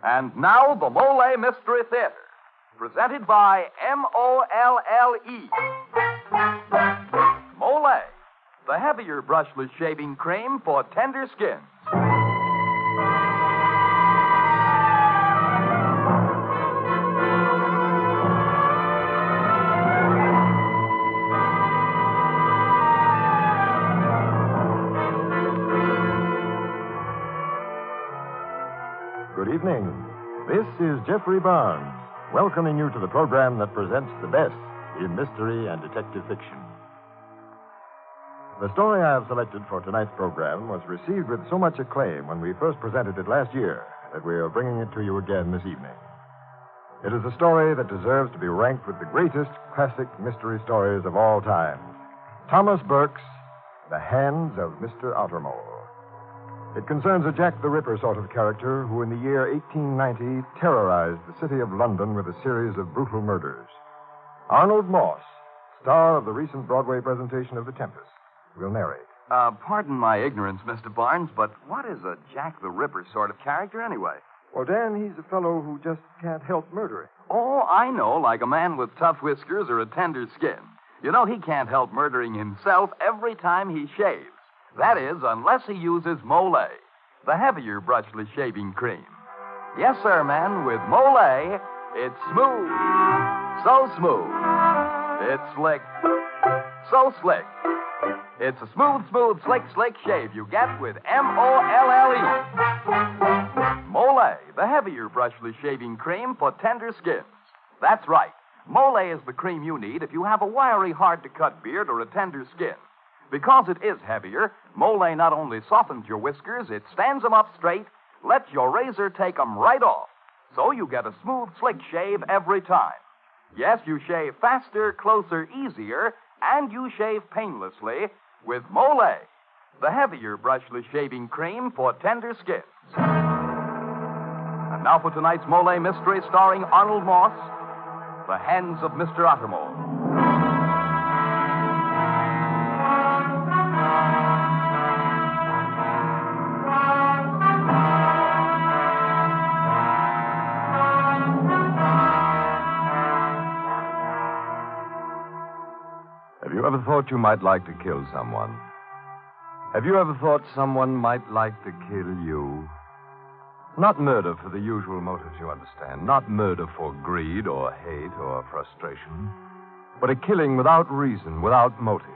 And now, the Molle Mystery Theater, presented by Molle. Molle, the heavier brushless shaving cream for tender skins. Good evening. This is Geoffrey Barnes, welcoming you to the program that presents the best in mystery and detective fiction. The story I have selected for tonight's program was received with so much acclaim when we first presented it last year that we are bringing it to you again this evening. It is a story that deserves to be ranked with the greatest classic mystery stories of all time. Thomas Burke's The Hands of Mr. Ottermole. It concerns a Jack the Ripper sort of character who in the year 1890 terrorized the city of London with a series of brutal murders. Arnold Moss, star of the recent Broadway presentation of The Tempest, will narrate. Pardon my ignorance, Mr. Barnes, but what is a Jack the Ripper sort of character anyway? Well, Dan, he's a fellow who just can't help murdering. Oh, I know, like a man with tough whiskers or a tender skin. You know, he can't help murdering himself every time he shaves. That is, unless he uses Molle, the heavier brushless shaving cream. Yes, sir, man, with Molle, it's smooth. So smooth. It's slick. So slick. It's a smooth, slick shave you get with Molle. Molle, the heavier brushless shaving cream for tender skins. That's right. Molle is the cream you need if you have a wiry, hard-to-cut beard or a tender skin. Because it is heavier, Molle not only softens your whiskers, it stands them up straight, lets your razor take them right off. So you get a smooth, slick shave every time. Yes, you shave faster, closer, easier, and you shave painlessly with Molle, the heavier brushless shaving cream for tender skins. And now for tonight's Molle mystery starring Arnold Moss, The Hands of Mr. Ottermole. Have you ever thought you might like to kill someone? Have you ever thought someone might like to kill you? Not murder for the usual motives you understand. Not murder for greed or hate or frustration. But a killing without reason, without motive.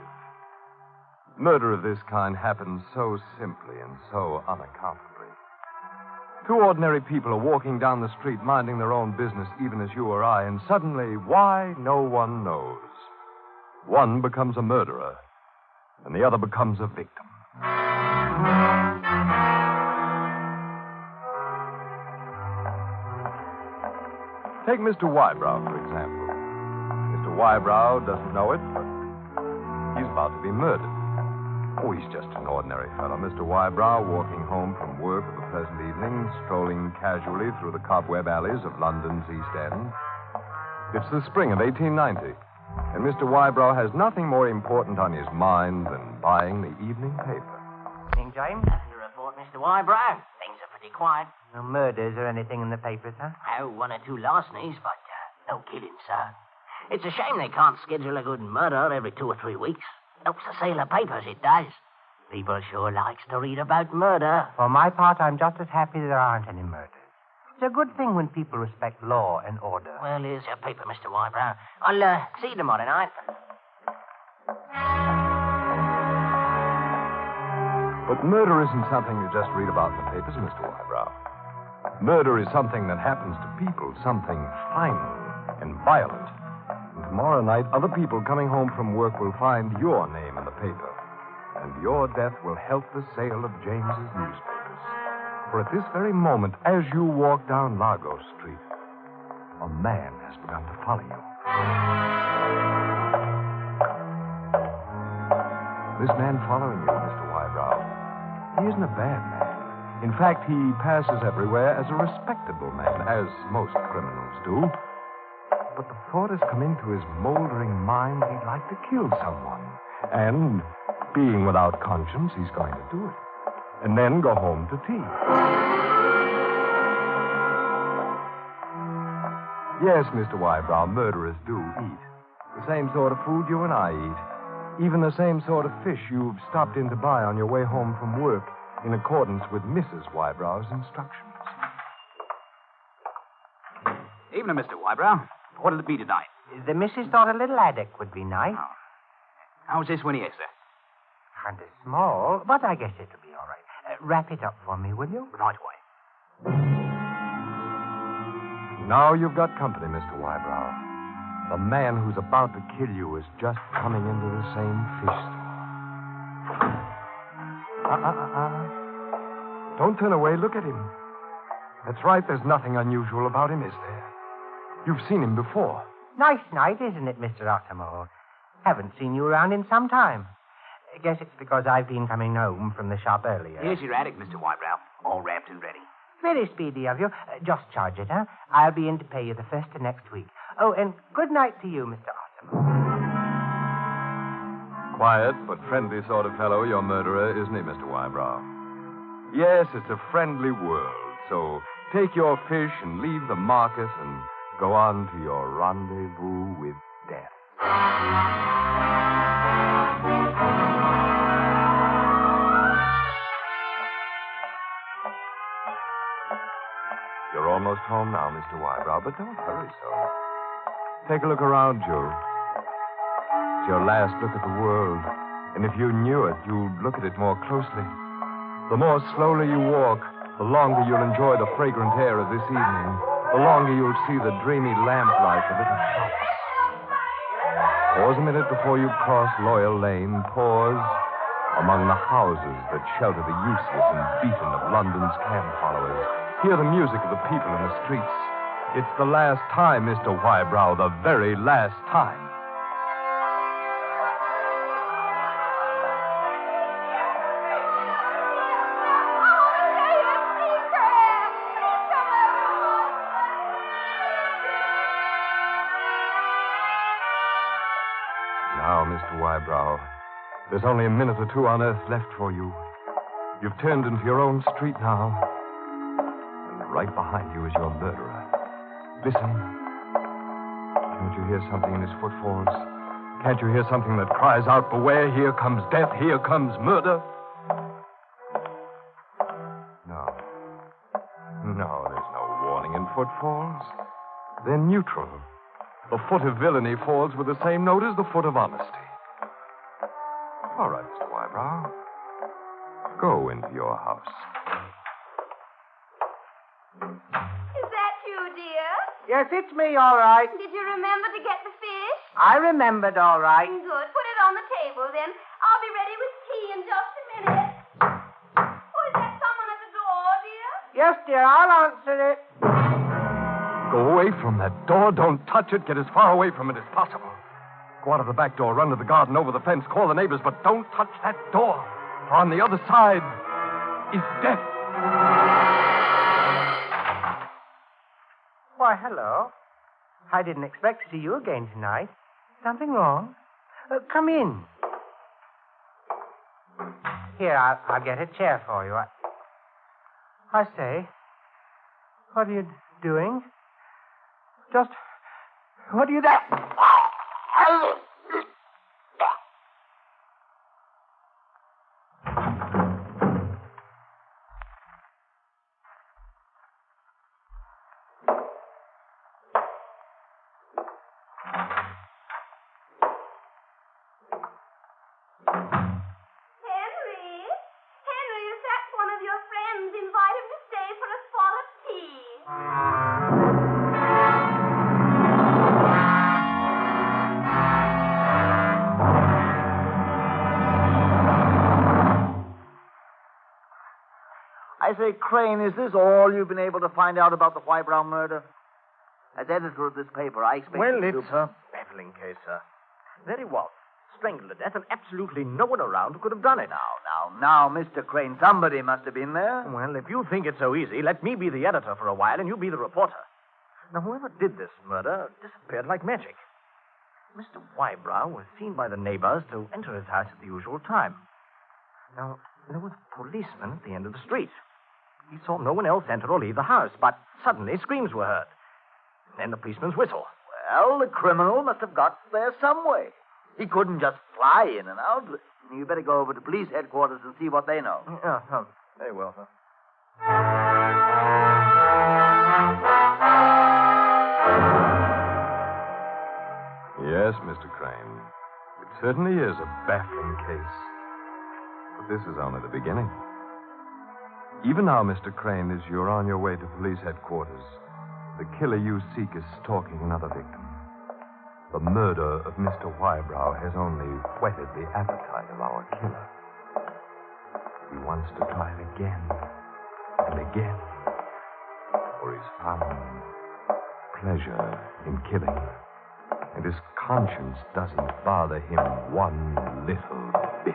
Murder of this kind happens so simply and so unaccountably. Two ordinary people are walking down the street minding their own business, even as you or I, and suddenly, why, no one knows. One becomes a murderer, and the other becomes a victim. Take Mr. Wybrow, for example. Mr. Wybrow doesn't know it, but he's about to be murdered. Oh, he's just an ordinary fellow, Mr. Wybrow, walking home from work of a pleasant evening, strolling casually through the cobweb alleys of London's East End. It's the spring of 1890. And Mr. Wybrow has nothing more important on his mind than buying the evening paper. Evening, James. Nothing to report, Mr. Wybrow. Things are pretty quiet. No murders or anything in the papers, huh? Oh, one or two larcenies, but no killing, sir. It's a shame they can't schedule a good murder every 2 or 3 weeks. Helps the sale of papers, it does. People sure likes to read about murder. For my part, I'm just as happy there aren't any murders. It's a good thing when people respect law and order. Well, here's your paper, Mr. Wybrow. I'll see you tomorrow night. But murder isn't something you just read about in the papers, Mr. Wybrow. Murder is something that happens to people, something final and violent. And tomorrow night, other people coming home from work will find your name in the paper. And your death will help the sale of James's newspapers. For at this very moment, as you walk down Largo Street, a man has begun to follow you. This man following you, Mr. Wybrow, he isn't a bad man. In fact, he passes everywhere as a respectable man, as most criminals do. But the thought has come into his moldering mind he'd like to kill someone. And, being without conscience, he's going to do it. And then go home to tea. Yes, Mr. Wybrow, murderers do eat. The same sort of food you and I eat. Even the same sort of fish you've stopped in to buy on your way home from work in accordance with Mrs. Wybrow's instructions. Evening, Mr. Wybrow. What'll it be tonight? The missus thought a little haddock would be nice. Oh. How's this one here, sir? Kind of small, but I guess it'll be all right. Wrap it up for me, will you? Right away. Now you've got company, Mr. Wybrow. The man who's about to kill you is just coming into the same fish store. Don't turn away. Look at him. That's right. There's nothing unusual about him, is there? You've seen him before. Nice night, isn't it, Mr. Ottermole? Haven't seen you around in some time. I guess it's because I've been coming home from the shop earlier. Here's your attic, Mr. Wybrow. All wrapped and ready. Very speedy of you. Just charge it, huh? I'll be in to pay you the first of next week. Oh, and good night to you, Mr. Ottermole. Quiet but friendly sort of fellow, your murderer, isn't he, Mr. Wybrow? Yes, it's a friendly world. So take your fish and leave the market and go on to your rendezvous with death. You're almost home now, Mr. Wybrow, but don't hurry so. Take a look around you. It's your last look at the world. And if you knew it, you'd look at it more closely. The more slowly you walk, the longer you'll enjoy the fragrant air of this evening. The longer you'll see the dreamy lamplight of little shops. Pause a minute before you cross Loyal Lane. Pause among the houses that shelter the useless and beaten of London's camp followers. Hear the music of the people in the streets. It's the last time, Mr. Wybrow, the very last time. Now, Mr. Wybrow, there's only a minute or two on Earth left for you. You've turned into your own street now. And right behind you is your murderer. Listen. Can't you hear something in his footfalls? Can't you hear something that cries out, beware, here comes death, here comes murder? No. No, there's no warning in footfalls. They're neutral. The foot of villainy falls with the same note as the foot of honesty. All right, Mr. Wybrow. Go into your house. Is that you, dear? Yes, it's me, all right. Did you remember to get the fish? I remembered, all right. Good. Put it on the table, then. I'll be ready with tea in just a minute. Oh, is that someone at the door, dear? Yes, dear, I'll answer it. Go away from that door. Don't touch it. Get as far away from it as possible. Go out of the back door, run to the garden, over the fence, call the neighbors, but don't touch that door. For on the other side is death. Why, hello. I didn't expect to see you again tonight. Something wrong? Come in. Here, I'll get a chair for you. I say, what are you doing? Just, what are you there? Henry, is that one of your friends? Invite him to stay for a spot of tea. I say, Crane, is this all you've been able to find out about the Wybrow murder? As editor of this paper, I expect Well, you to... it's a baffling case, sir. There he was, strangled to death, and absolutely no one around who could have done it. Now, Mr. Crane, somebody must have been there. Well, if you think it's so easy, let me be the editor for a while and you be the reporter. Now, whoever did this murder disappeared like magic. Mr. Wybrow was seen by the neighbors to enter his house at the usual time. Now, there was a policeman at the end of the street. He saw no one else enter or leave the house, but suddenly screams were heard. then the policeman's whistle. Well, the criminal must have got there some way. He couldn't just fly in and out. You better go over to police headquarters and see what they know. Yeah, very well, sir. Yes, Mr. Crane. It certainly is a baffling case. But this is only the beginning. Even now, Mr. Crane, as you're on your way to police headquarters, the killer you seek is stalking another victim. The murder of Mr. Whybrow has only whetted the appetite of our killer. He wants to try it again and again, for he's found pleasure in killing, and his conscience doesn't bother him one little bit.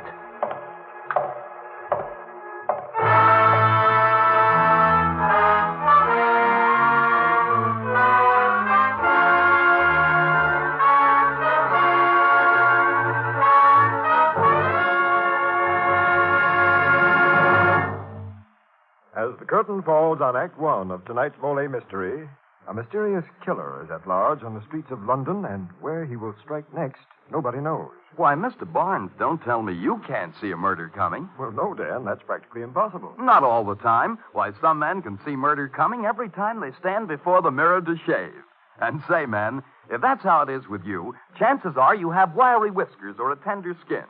As the curtain falls on Act One of tonight's Molle mystery, a mysterious killer is at large on the streets of London, and where he will strike next, nobody knows. Why, Mr. Barnes, don't tell me you can't see a murder coming. Well, no, Dan, that's practically impossible. Not all the time. Why, some men can see murder coming every time they stand before the mirror to shave. And say, men, if that's how it is with you, chances are you have wiry whiskers or a tender skin.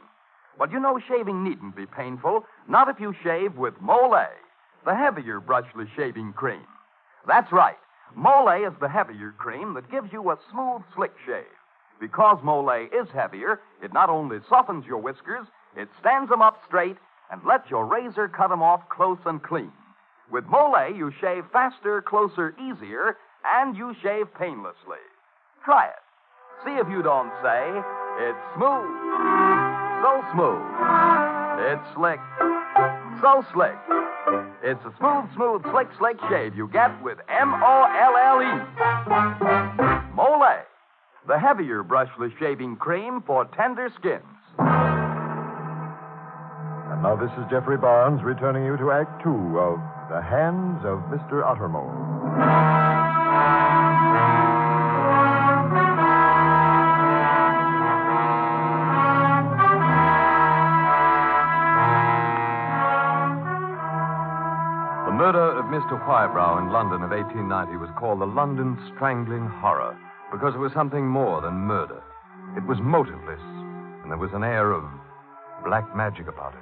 But you know shaving needn't be painful, not if you shave with Molle, the heavier brushless shaving cream. That's right. Molle is the heavier cream that gives you a smooth, slick shave. Because Molle is heavier, it not only softens your whiskers, it stands them up straight and lets your razor cut them off close and clean. With Molle, you shave faster, closer, easier, and you shave painlessly. Try it. See if you don't say, it's smooth. So smooth. It's slick. So slick. It's a smooth, slick shave you get with Molle. Molle, the heavier brushless shaving cream for tender skins. And now this is Geoffrey Barnes returning you to Act Two of The Hands of Mr. Ottermole. The murder of Mr. Whybrow in London of 1890 was called the London Strangling Horror because it was something more than murder. It was motiveless, and there was an air of black magic about it.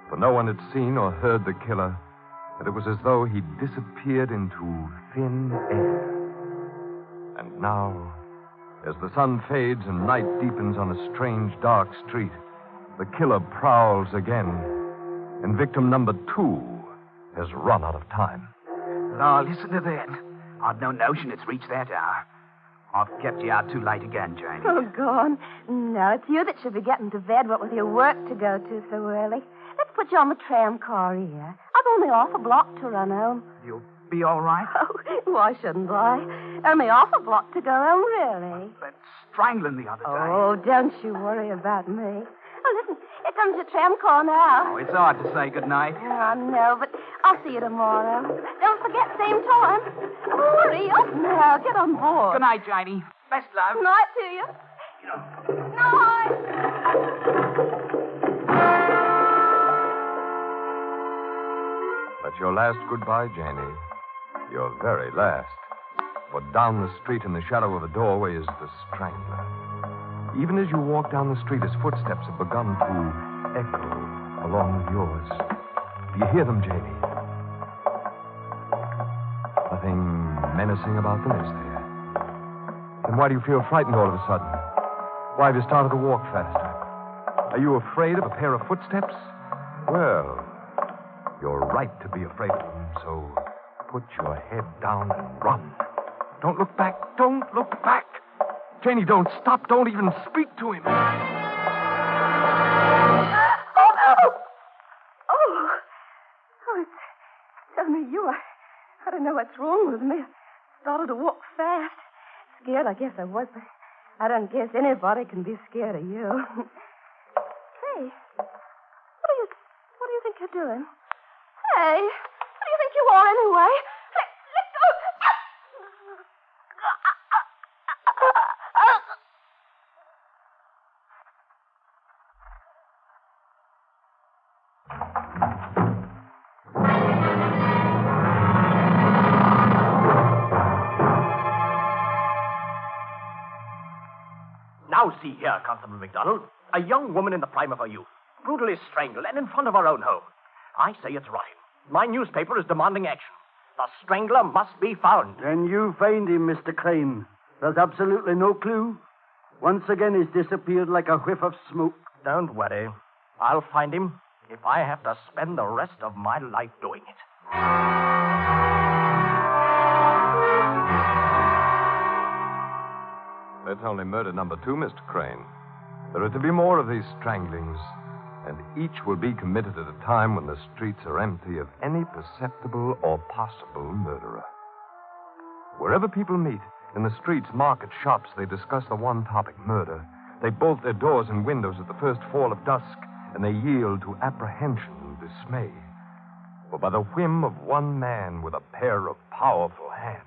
For no one had seen or heard the killer, and it was as though he'd disappeared into thin air. And now, as the sun fades and night deepens on a strange, dark street, the killer prowls again, and victim number 2 has run out of time. Oh, listen to that. I'd no notion it's reached that hour. I've kept you out too late again, Janie. Oh, gone. No, it's you that should be getting to bed, what with your work to go to so early. Let's put you on the tram car here. I've only half a block to run home. You'll be all right? Oh, why shouldn't I? Only half a block to go home, really. That strangling the other day. Oh, don't you worry about me. Oh, listen, here comes your tram car now. Oh, it's hard to say goodnight. I know, but I'll see you tomorrow. Don't forget, same time. Hurry up now. Get on board. Good night, Janie. Best love. Good night to you. Night. That's your last goodbye, Janie. Your very last. For down the street in the shadow of a doorway is the strangler. Even as you walk down the street, his footsteps have begun to echo along with yours. Do you hear them, Janie? Nothing menacing about them, is there? Then why do you feel frightened all of a sudden? Why have you started to walk faster? Are you afraid of a pair of footsteps? Well, you're right to be afraid of them, so put your head down and run. Don't look back. Don't look back. Janie, don't stop. Don't even speak to him. Oh, no! Oh, it's only you. I don't know what's wrong with me. I started to walk fast. Scared, I guess I was, but I don't guess anybody can be scared of you. Hey, what do you think you're doing? Hey, what do you think you are anyway? Let go! see here, Constable MacDonald. A young woman in the prime of her youth, brutally strangled, and in front of her own home. I say it's rotten. My newspaper is demanding action. The strangler must be found. Then you find him, Mr. Crane. There's absolutely no clue. Once again, he's disappeared like a whiff of smoke. Don't worry. I'll find him if I have to spend the rest of my life doing it. That's only murder number 2, Mr. Crane. There are to be more of these stranglings, and each will be committed at a time when the streets are empty of any perceptible or possible murderer. Wherever people meet, in the streets, market, shops, they discuss the one topic, murder. They bolt their doors and windows at the first fall of dusk, and they yield to apprehension and dismay. For by the whim of one man with a pair of powerful hands,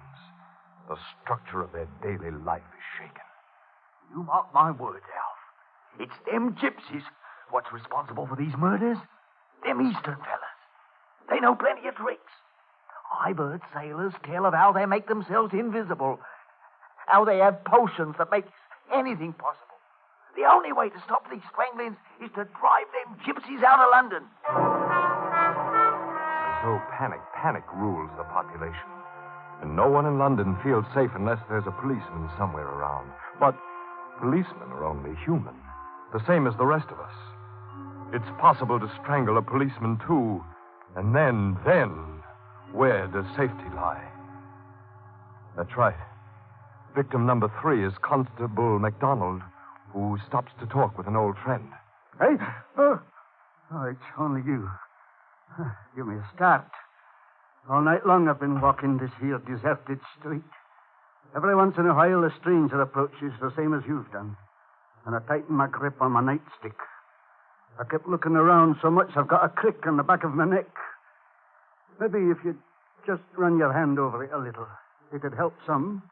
the structure of their daily life is shaken. You mark my words, Alf. It's them gypsies what's responsible for these murders. Them Eastern fellas. They know plenty of tricks. I've heard sailors tell of how they make themselves invisible. How they have potions that make anything possible. The only way to stop these stranglings is to drive them gypsies out of London. And so panic rules the population. And no one in London feels safe unless there's a policeman somewhere around. But policemen are only human, the same as the rest of us. It's possible to strangle a policeman, too. And then, where does safety lie? That's right. Victim number 3 is Constable MacDonald, who stops to talk with an old friend. Hey? Oh, it's only you. Give me a start. All night long I've been walking this here deserted street. Every once in a while a stranger approaches, the same as you've done. And I tighten my grip on my nightstick. I kept looking around so much I've got a crick on the back of my neck. Maybe if you'd just run your hand over it a little, it'd help some.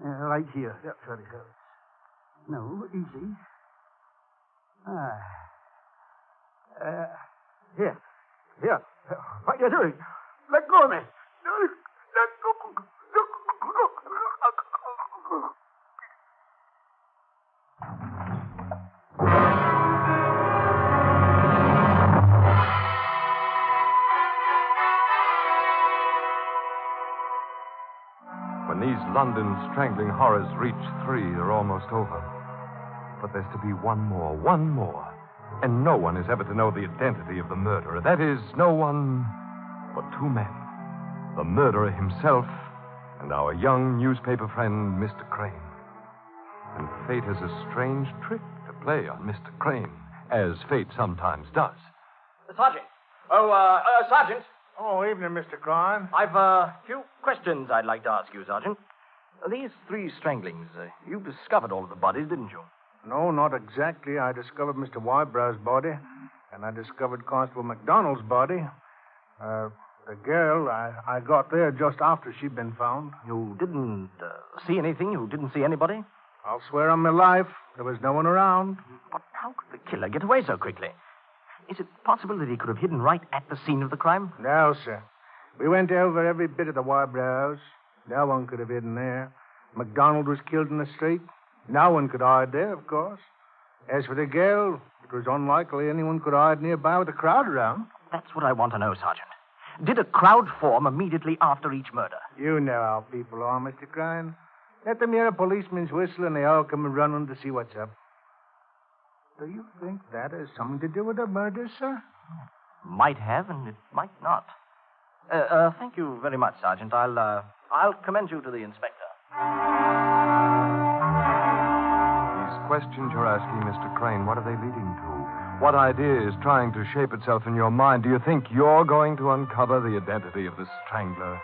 Right here. That's where it helps. No, easy. Here. What are you doing? Let go of me. Let go. When these London strangling horrors reach 3, they're almost over. But there's to be one more. And no one is ever to know the identity of the murderer. That is, no one but 2 men. The murderer himself and our young newspaper friend, Mr. Crane. And fate has a strange trick to play on Mr. Crane, as fate sometimes does. Sergeant. Sergeant. Oh, evening, Mr. Crane. I've a few questions I'd like to ask you, Sergeant. These 3 stranglings, you discovered all of the bodies, didn't you? No, not exactly. I discovered Mr. Wybrow's body, and I discovered Constable MacDonald's body. The girl, I got there just after she'd been found. You didn't see anything? You didn't see anybody? I'll swear on my life, there was no one around. But how could the killer get away so quickly? Is it possible that he could have hidden right at the scene of the crime? No, sir. We went over every bit of the Wybrow house. No one could have hidden there. MacDonald was killed in the street. No one could hide there, of course. As for the girl, it was unlikely anyone could hide nearby with a crowd around. That's what I want to know, Sergeant. Did a crowd form immediately after each murder? You know how people are, Mr. Crane. Let them hear a policeman's whistle and they all come running to see what's up. Do you think that has something to do with the murder, sir? Might have, and it might not. Thank you very much, Sergeant. I'll commend you to the inspector. These questions you're asking, Mr. Crane, what are they leading to? What idea is trying to shape itself in your mind? Do you think you're going to uncover the identity of the strangler?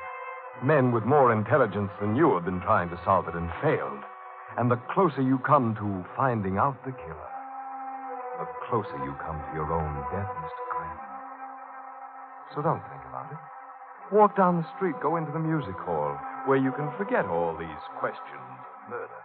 Men with more intelligence than you have been trying to solve it and failed. And the closer you come to finding out the killer, the closer you come to your own death, Mr. Crane. So don't think about it. Walk down the street, go into the music hall, where you can forget all these questions of murder.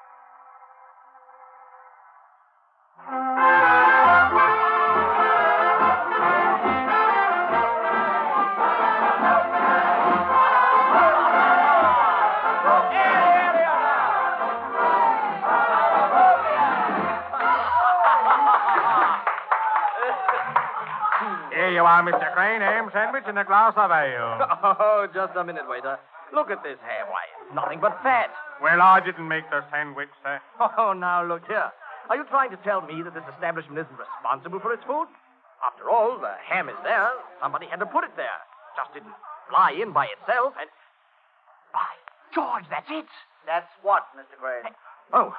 sandwich and a glass of ale. Oh, just a minute, waiter. Look at this ham. Why, it's nothing but fat. Well, I didn't make the sandwich, sir. Oh, now look here. Are you trying to tell me that this establishment isn't responsible for its food? After all, the ham is there. Somebody had to put it there. Just didn't fly in by itself, and... By George, that's it. That's what, Mr. Crane? Oh,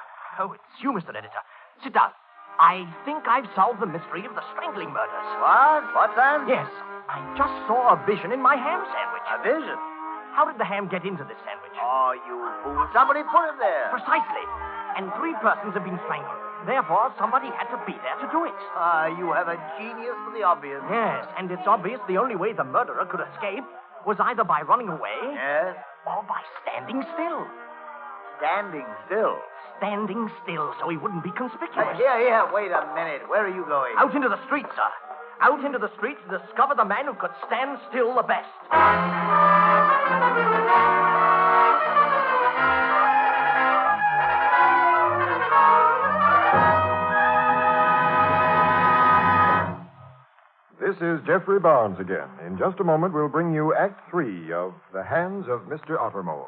it's you, Mr. Editor. Sit down. I think I've solved the mystery of the strangling murders. What? What's that? Yes. I just saw a vision in my ham sandwich. A vision? How did the ham get into this sandwich? Oh, you fool. Somebody put it there. Precisely. And 3 persons have been strangled. Therefore, somebody had to be there to do it. You have a genius for the obvious. Yes, and it's obvious the only way the murderer could escape was either by running away... Yes? Or by standing still. Standing still? Standing still so he wouldn't be conspicuous. Here, wait a minute. Where are you going? Out into the street, sir. Out into the street to discover the man who could stand still the best. This is Geoffrey Barnes again. In just a moment, we'll bring you Act 3 of The Hands of Mr. Ottermole.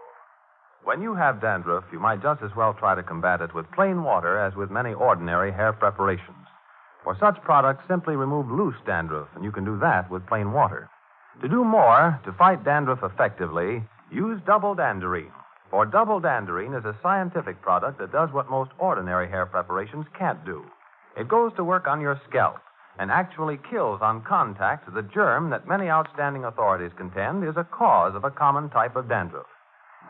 When you have dandruff, you might just as well try to combat it with plain water as with many ordinary hair preparations. For such products, simply remove loose dandruff, and you can do that with plain water. To do more, to fight dandruff effectively, use double danderine. For double danderine is a scientific product that does what most ordinary hair preparations can't do. It goes to work on your scalp and actually kills on contact the germ that many outstanding authorities contend is a cause of a common type of dandruff.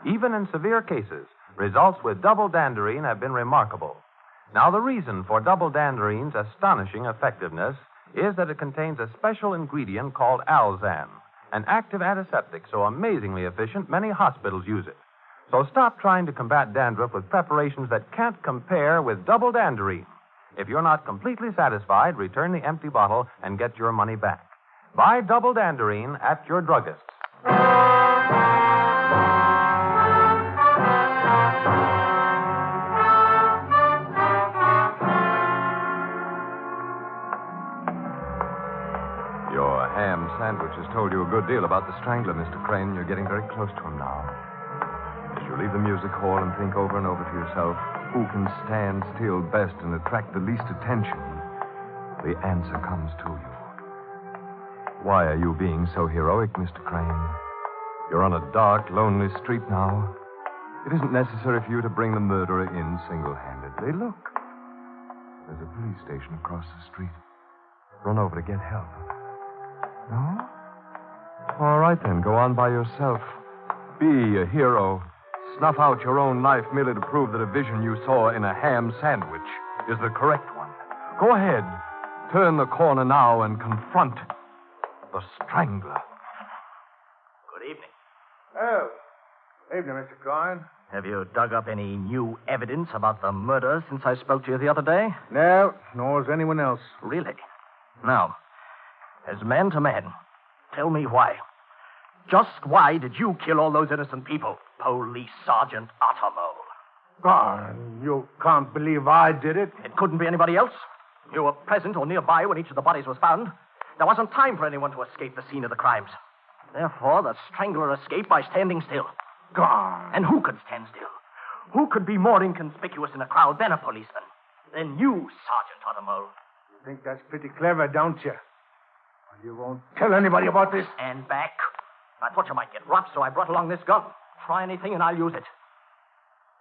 Even in severe cases, results with double danderine have been remarkable. Now, the reason for double danderine's astonishing effectiveness is that it contains a special ingredient called alzan, an active antiseptic so amazingly efficient many hospitals use it. So stop trying to combat dandruff with preparations that can't compare with double danderine. If you're not completely satisfied, return the empty bottle and get your money back. Buy double danderine at your druggist's. Your ham sandwich has told you a good deal about the strangler, Mr. Crane. You're getting very close to him now. As you leave the music hall and think over and over to yourself, who can stand still best and attract the least attention, the answer comes to you. Why are you being so heroic, Mr. Crane? You're on a dark, lonely street now. It isn't necessary for you to bring the murderer in single-handedly. Look, there's a police station across the street. Run over to get help. No? All right, then. Go on by yourself. Be a hero. Snuff out your own life merely to prove that a vision you saw in a ham sandwich is the correct one. Go ahead. Turn the corner now and confront the strangler. Good evening. Oh, evening, Mr. Crane. Have you dug up any new evidence about the murder since I spoke to you the other day? No, nor has anyone else. Really? Now, as man to man, tell me why. Just why did you kill all those innocent people? Police Sergeant Ottermole. God, you can't believe I did it. It couldn't be anybody else. You were present or nearby when each of the bodies was found. There wasn't time for anyone to escape the scene of the crimes. Therefore, the strangler escaped by standing still. God. And who could stand still? Who could be more inconspicuous in a crowd than a policeman? Than you, Sergeant Ottermole. You think that's pretty clever, don't you? You won't tell anybody about this. Stand back. I thought you might get rough, so I brought along this gun. Try anything and I'll use it.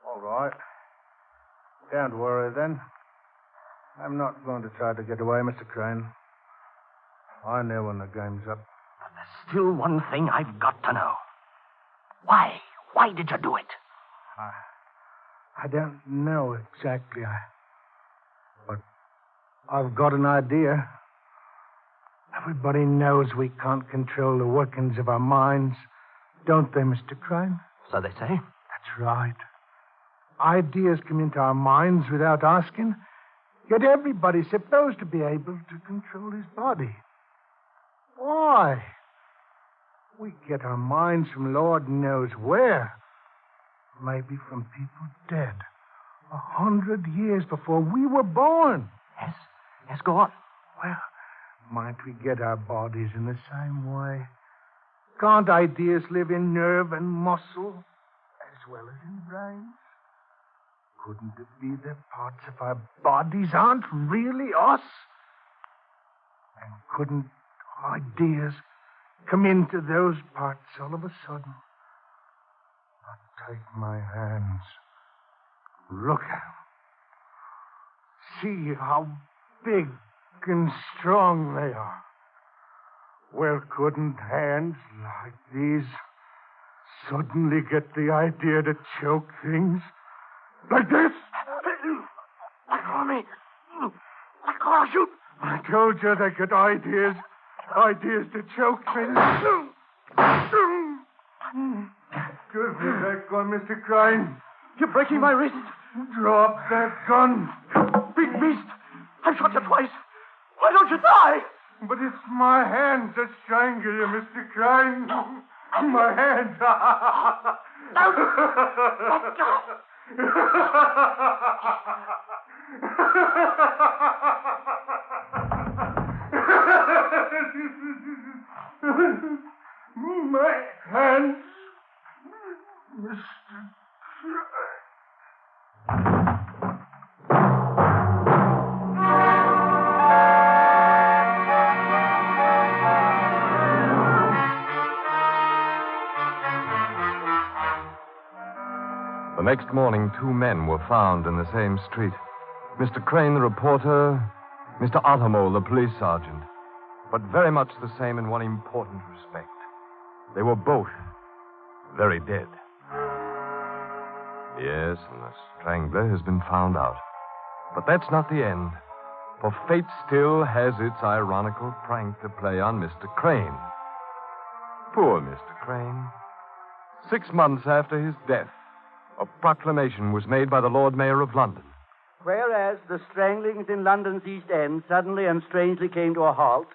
All right. Don't worry, then. I'm not going to try to get away, Mr. Crane. I know when the game's up. But there's still one thing I've got to know. Why? Why did you do it? I don't know exactly. But I've got an idea. Everybody knows we can't control the workings of our minds, don't they, Mr. Crane? So they say. That's right. Ideas come into our minds without asking, yet everybody's supposed to be able to control his body. Why? We get our minds from Lord knows where. Maybe from people dead 100 years before we were born. Yes, go on. Well, Might we get our bodies in the same way? Can't ideas live in nerve and muscle as well as in brains? Couldn't it be that parts of our bodies aren't really us? And couldn't ideas come into those parts all of a sudden? Now take my hands. Look at them. See how big and strong they are. Well, couldn't hands like these suddenly get the idea to choke things? Like this? Let go of me. Let go, I'll shoot. I told you they get ideas to choke things. Give me that gun, Mr. Crane. You're breaking my wrist. Drop that gun. Big beast. I've shot you twice. Why don't you die? But it's my hands that strangle you, Mr. Crane. My hands. Let go. My hands, Mr. The next morning, two men were found in the same street. Mr. Crane, the reporter, Mr. Ottermole, the police sergeant. But very much the same in one important respect. They were both very dead. Yes, and the strangler has been found out. But that's not the end. For fate still has its ironical prank to play on Mr. Crane. Poor Mr. Crane. 6 months after his death, a proclamation was made by the Lord Mayor of London. Whereas the stranglings in London's East End suddenly and strangely came to a halt,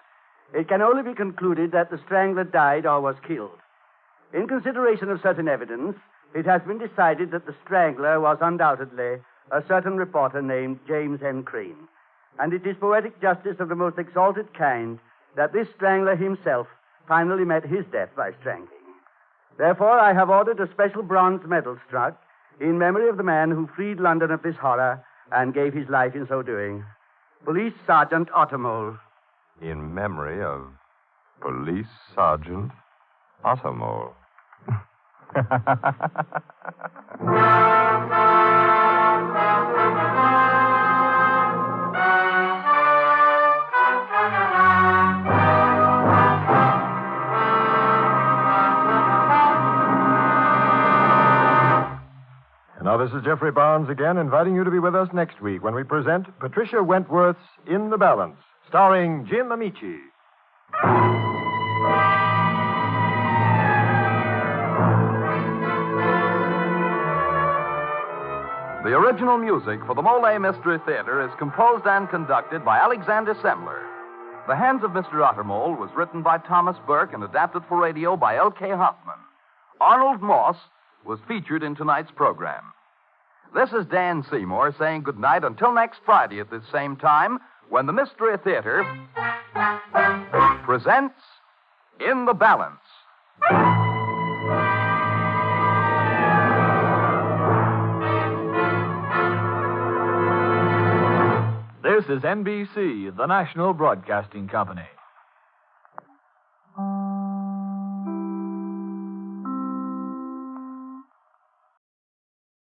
it can only be concluded that the strangler died or was killed. In consideration of certain evidence, it has been decided that the strangler was undoubtedly a certain reporter named James N. Crane. And it is poetic justice of the most exalted kind that this strangler himself finally met his death by strangling. Therefore, I have ordered a special bronze medal struck in memory of the man who freed London of this horror and gave his life in so doing. Police Sergeant Ottermole. In memory of Police Sergeant Ottermole. Now, this is Geoffrey Barnes again, inviting you to be with us next week when we present Patricia Wentworth's In the Balance, starring Jim Amici. The original music for the Molle Mystery Theater is composed and conducted by Alexander Semler. The Hands of Mr. Ottermole was written by Thomas Burke and adapted for radio by L.K. Hoffman. Arnold Moss was featured in tonight's program. This is Dan Seymour saying goodnight until next Friday at this same time when the Mystery Theater presents In the Balance. This is NBC, the national broadcasting company.